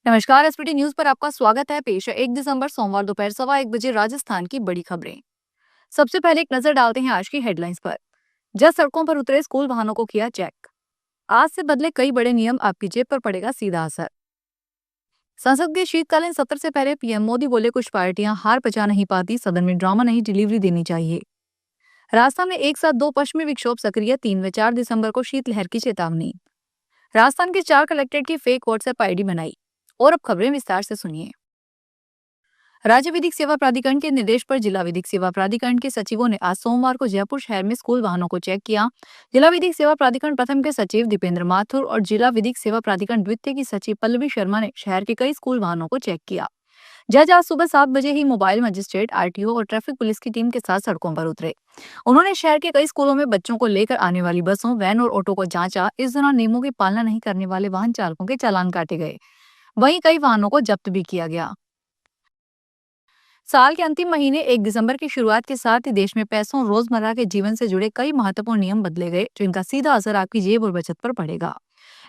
नमस्कार। SPT news पर आपका स्वागत है। पेश है 1 दिसंबर सोमवार दोपहर 1:15 राजस्थान की बड़ी खबरें। सबसे पहले एक नजर डालते हैं आज की हेडलाइंस पर। जब सड़कों पर उतरे स्कूल वाहनों को किया चेक। आज से बदले कई बड़े नियम, आपकी जेब पर पड़ेगा सीधा असर। संसद के शीतकालीन सत्र से पहले पीएम मोदी बोले, कुछ पार्टियां हार पचा नहीं पाती, सदन में ड्रामा नहीं, डिलीवरी देनी चाहिए। राजस्थान में एक साथ 2 पश्चिमी विक्षोभ सक्रिय, 3 व 4 दिसंबर को शीतलहर की चेतावनी। राजस्थान के 4 कलेक्ट्रेट की फेक व्हाट्सएप आईडी बनाई। और अब खबरें विस्तार से सुनिए। राज्य विधिक सेवा प्राधिकरण के निर्देश पर जिला विधिक सेवा प्राधिकरण के सचिवों ने आज सोमवार को जयपुर शहर में स्कूल वाहनों को चेक किया। जिला विधिक सेवा प्राधिकरण प्रथम के सचिव दीपेंद्र माथुर और जिला विधिक सेवा प्राधिकरण द्वितीय की सचिव पल्लवी शर्मा ने शहर के कई स्कूल वाहनों को चेक किया। जज आज सुबह 7 बजे ही मोबाइल मजिस्ट्रेट, आरटीओ और ट्रैफिक पुलिस की टीम के साथ सड़कों पर उतरे। उन्होंने शहर के कई स्कूलों में बच्चों को लेकर आने वाली बसों, वैन और ऑटो को जांचा। इस दौरान नियमों की पालना नहीं करने वाले वाहन चालकों के चालान काटे गए। वहीं कई वाहनों को जब्त भी किया गया। साल के अंतिम महीने 1 दिसंबर की शुरुआत के साथ ही देश में पैसों और रोजमर्रा के जीवन से जुड़े कई महत्वपूर्ण नियम बदले गए, जिनका सीधा असर आपकी जेब और बचत पर पड़ेगा।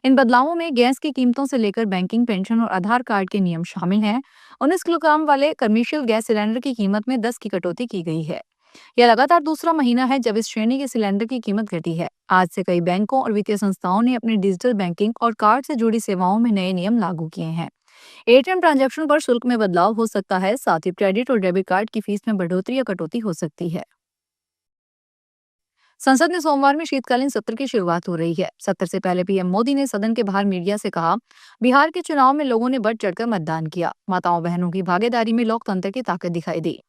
इन बदलावों में गैस की कीमतों से लेकर बैंकिंग, पेंशन और आधार कार्ड के नियम शामिल हैं। 19 किलोग्राम वाले कमर्शियल गैस सिलेंडर की कीमत में 10 की कटौती की गई है। यह लगातार दूसरा महीना है जब इस श्रेणी के सिलेंडर की कीमत घटी है। आज से कई बैंकों और वित्तीय संस्थाओं ने अपनी डिजिटल बैंकिंग और कार्ड से जुड़ी सेवाओं में नए नियम लागू किए हैं। एटीएम ट्रांजैक्शन पर शुल्क में बदलाव हो सकता है। साथ ही क्रेडिट और डेबिट कार्ड की फीस में बढ़ोतरी या कटौती हो सकती है। संसद में सोमवार में शीतकालीन सत्र की शुरुआत हो रही है। सत्र से पहले पीएम मोदी ने सदन के बाहर मीडिया से कहा, बिहार के चुनाव में लोगों ने बढ़ चढ़कर मतदान किया। माताओं बहनों की भागीदारी में लोकतंत्र की ताकत दिखाई दी।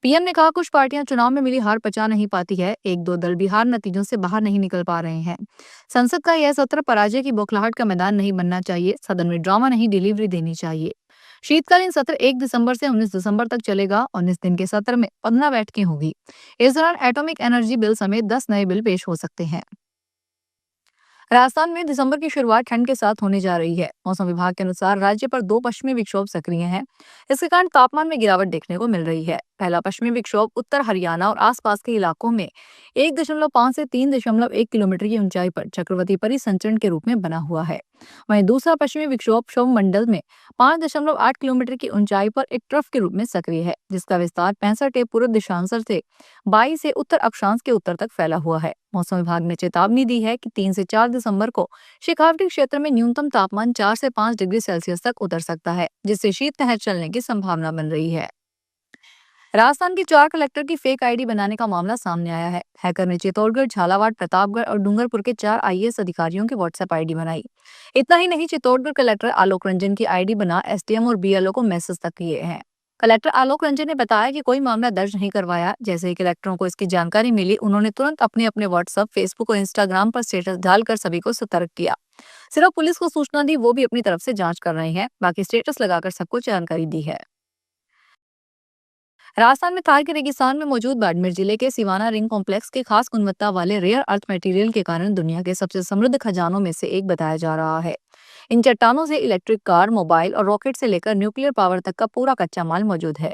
पीएम ने कहा, कुछ पार्टियां चुनाव में मिली हार पचा नहीं पाती है। एक दो दल बिहार नतीजों से बाहर नहीं निकल पा रहे हैं। संसद का यह सत्र पराजय की बौखलाहट का मैदान नहीं बनना चाहिए। सदन में ड्रामा नहीं, डिलीवरी देनी चाहिए। शीतकालीन सत्र 1 दिसंबर से 19 दिसंबर तक चलेगा। 19 दिन के सत्र में 15 बैठकें होगी। इस दौरान एटॉमिक एनर्जी बिल समेत 10 नए बिल पेश हो सकते हैं। राजस्थान में दिसंबर की शुरुआत ठंड के साथ होने जा रही है। मौसम विभाग के अनुसार राज्य पर 2 पश्चिमी विक्षोभ सक्रिय हैं। इसके कारण तापमान में गिरावट देखने को मिल रही है। पहला पश्चिमी विक्षोभ उत्तर हरियाणा और आसपास के इलाकों में 1.5 से 3.1 किलोमीटर की ऊंचाई पर चक्रवाती परिसंचरण के रूप में बना हुआ है। वहीं दूसरा पश्चिमी विक्षोभ क्षोभ मंडल में 5.8 किलोमीटर की ऊंचाई पर एक ट्रफ के रूप में सक्रिय है, जिसका विस्तार 65 के पूर्व दिशांश से 22 से उत्तर अक्षांश के उत्तर तक फैला हुआ है। मौसम विभाग ने चेतावनी दी है कि 3 से 4 दिसंबर को शेखावटी क्षेत्र में न्यूनतम तापमान 4 से 5 डिग्री सेल्सियस तक उतर सकता है, जिससे शीतलहर चलने की संभावना बन रही है। राजस्थान के 4 कलेक्टर की फेक आईडी बनाने का मामला सामने आया है। हैकर ने चित्तौड़गढ़, झालावाड़, प्रतापगढ़ और डूंगरपुर के 4 आईएएस अधिकारियों की व्हाट्सएप आईडी बनाई। इतना ही नहीं, चित्तौड़गढ़ कलेक्टर आलोक रंजन की आईडी बना एसडीएम और बीएलओ को मैसेज तक किए हैं। कलेक्टर आलोक रंजन ने बताया कि कोई मामला दर्ज नहीं करवाया। जैसे ही कलेक्टरों को इसकी जानकारी मिली, उन्होंने तुरंत अपने अपने व्हाट्सएप, फेसबुक और इंस्टाग्राम पर स्टेटस डालकर सभी को सतर्क किया। सिर्फ पुलिस को सूचना दी, वो भी अपनी तरफ से जांच कर रहे हैं। बाकी स्टेटस लगाकर सबको जानकारी दी है। राजस्थान में थार के रेगिस्तान में मौजूद बाड़मेर जिले के सिवाना रिंग कॉम्प्लेक्स के खास गुणवत्ता वाले रेयर अर्थ मटेरियल के कारण दुनिया के सबसे समृद्ध खजानों में से एक बताया जा रहा है। इन चट्टानों से इलेक्ट्रिक कार, मोबाइल और रॉकेट से लेकर न्यूक्लियर पावर तक का पूरा कच्चा माल मौजूद है।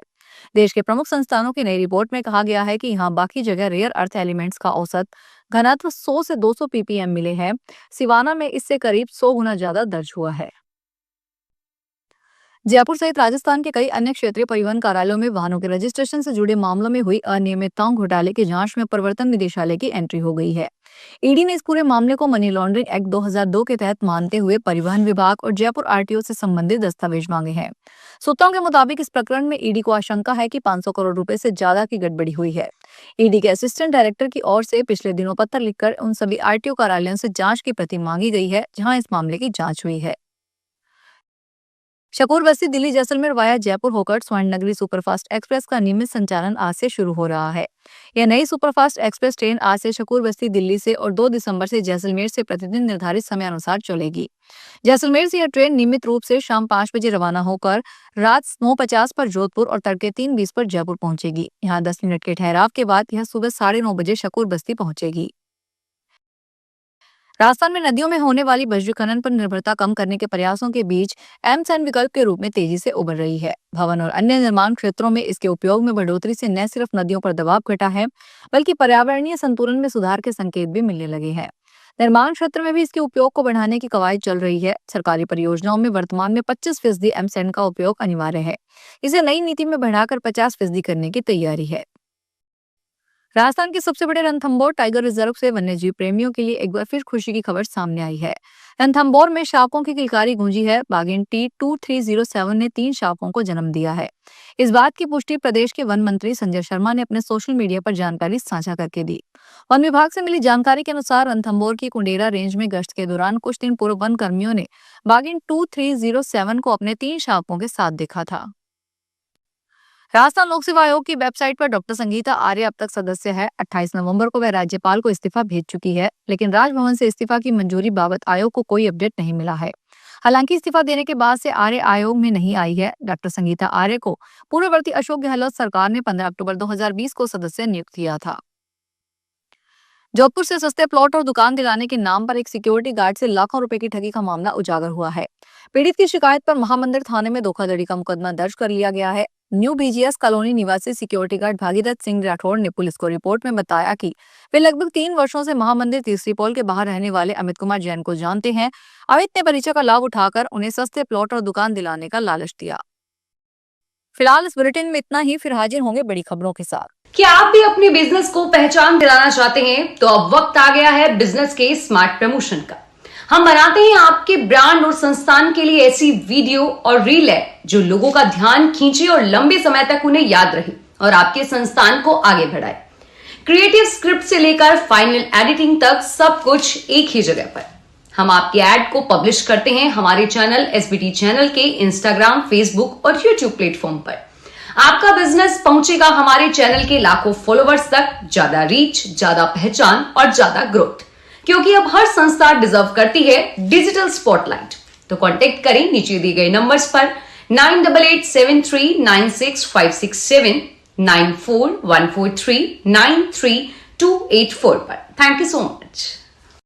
देश के प्रमुख संस्थानों की नई रिपोर्ट में कहा गया है कि यहाँ बाकी जगह रेयर अर्थ एलिमेंट्स का औसत घनत्व 100 से 200 ppm मिले हैं। सिवाना में इससे करीब 100 गुना ज्यादा दर्ज हुआ है। जयपुर सहित राजस्थान के कई अन्य क्षेत्रीय परिवहन कार्यालयों में वाहनों के रजिस्ट्रेशन से जुड़े मामलों में हुई अनियमितताओं घोटाले की जांच में प्रवर्तन निदेशालय की एंट्री हो गई है। ईडी ने इस पूरे मामले को मनी लॉन्ड्रिंग एक्ट 2002 के तहत मानते हुए परिवहन विभाग और जयपुर आरटीओ से संबंधित दस्तावेज मांगे हैं। सूत्रों के मुताबिक इस प्रकरण में ईडी को आशंका है कि 500 करोड़ रुपए से ज्यादा की गड़बड़ी हुई है। ईडी के असिस्टेंट डायरेक्टर की ओर से पिछले दिनों पत्र लिखकर उन सभी आरटीओ कार्यालयों से जांच की प्रति मांगी गई है, जहां इस मामले की जांच हुई है। शकूर बस्ती दिल्ली जैसलमेर वाया जयपुर होकर स्वर्ण नगरी सुपरफास्ट एक्सप्रेस का नियमित संचालन आज से शुरू हो रहा है। यह नई सुपरफास्ट एक्सप्रेस ट्रेन आज से शकूर बस्ती दिल्ली से और 2 दिसंबर से जैसलमेर से प्रतिदिन निर्धारित समय अनुसार चलेगी। जैसलमेर से यह ट्रेन नियमित रूप से शाम 5 बजे रवाना होकर रात 9:50 पर जोधपुर और तड़के 3:20 पर जयपुर पहुंचेगी। यहाँ 10 मिनट के ठहराव के बाद यह सुबह 9:30 बजे शकूर बस्ती पहुंचेगी। राजस्थान में नदियों में होने वाली बजरी खनन पर निर्भरता कम करने के प्रयासों के बीच एमसैंड विकल्प के रूप में तेजी से उभर रही है। भवन और अन्य निर्माण क्षेत्रों में इसके उपयोग में बढ़ोतरी से न सिर्फ नदियों पर दबाव घटा है, बल्कि पर्यावरणीय संतुलन में सुधार के संकेत भी मिलने लगे हैं। निर्माण क्षेत्र में भी इसके उपयोग को बढ़ाने की कवायद चल रही है। सरकारी परियोजनाओं में वर्तमान में 25% एमसैंड का उपयोग अनिवार्य है। इसे नई नीति में बढ़ाकर 50% करने की तैयारी है। राजस्थान के सबसे बड़े रणथंभौर टाइगर रिजर्व से वन्यजीव प्रेमियों के लिए एक बार फिर खुशी की खबर सामने आई है। रणथंभौर में शावकों की किलकारी गूंजी है। बाघिन T2307 ने 3 शावकों को जन्म दिया है। इस बात की पुष्टि प्रदेश के वन मंत्री संजय शर्मा ने अपने सोशल मीडिया पर जानकारी साझा करके दी। वन विभाग से मिली जानकारी के अनुसार रणथंभौर की कुंडेरा रेंज में गश्त के दौरान कुछ दिन पूर्व वन कर्मियों ने बाघिन 2307 को अपने 3 शावकों के साथ देखा था। राजस्थान लोक सेवा आयोग की वेबसाइट पर डॉक्टर संगीता आर्य अब तक सदस्य है। 28 नवंबर को वह राज्यपाल को इस्तीफा भेज चुकी है, लेकिन राजभवन से इस्तीफा की मंजूरी बाबत आयोग को कोई अपडेट नहीं मिला है। हालांकि इस्तीफा देने के बाद से आर्य आयोग में नहीं आई है। डॉक्टर संगीता आर्य को पूर्ववर्ती अशोक गहलोत सरकार ने 15 अक्टूबर 2020 को सदस्य नियुक्त किया था। जोधपुर से सस्ते प्लॉट और दुकान दिलाने के नाम पर एक सिक्योरिटी गार्ड से लाखों रुपए की ठगी का मामला उजागर हुआ है। पीड़ित की शिकायत पर महामंदिर थाने में धोखाधड़ी का मुकदमा दर्ज कर लिया गया है। न्यू बीजीएस कॉलोनी निवासी सिक्योरिटी गार्ड भागीरथ सिंह राठौड़ ने पुलिस को रिपोर्ट में बताया कि वे लगभग 3 वर्षों से महामंदिर तीसरी पोल के बाहर रहने वाले अमित कुमार जैन को जानते हैं। अमित ने परिचय का लाभ उठाकर उन्हें सस्ते प्लॉट और दुकान दिलाने का लालच दिया। फिलहाल इस बुलेटिन में इतना ही। फिर हाजिर होंगे बड़ी खबरों के साथ। क्या आप भी अपने बिजनेस को पहचान दिलाना चाहते हैं? तो अब वक्त आ गया है बिजनेस के स्मार्ट प्रमोशन का। हम बनाते हैं आपके ब्रांड और संस्थान के लिए ऐसी वीडियो और रील है जो लोगों का ध्यान खींचे और लंबे समय तक उन्हें याद रहे और आपके संस्थान को आगे बढ़ाए। क्रिएटिव स्क्रिप्ट से लेकर फाइनल एडिटिंग तक सब कुछ एक ही जगह पर। हम आपके ऐड को पब्लिश करते हैं हमारे चैनल एसबीटी चैनल के इंस्टाग्राम, फेसबुक और यूट्यूब प्लेटफॉर्म पर। आपका बिजनेस पहुंचेगा हमारे चैनल के लाखों फॉलोवर्स तक, ज्यादा रीच, ज्यादा पहचान और ज्यादा ग्रोथ, क्योंकि अब हर संस्था डिजर्व करती है डिजिटल स्पॉटलाइट। तो कांटेक्ट करें नीचे दिए गए नंबर्स पर 9887396567, 9414393284 पर। Thank you so much.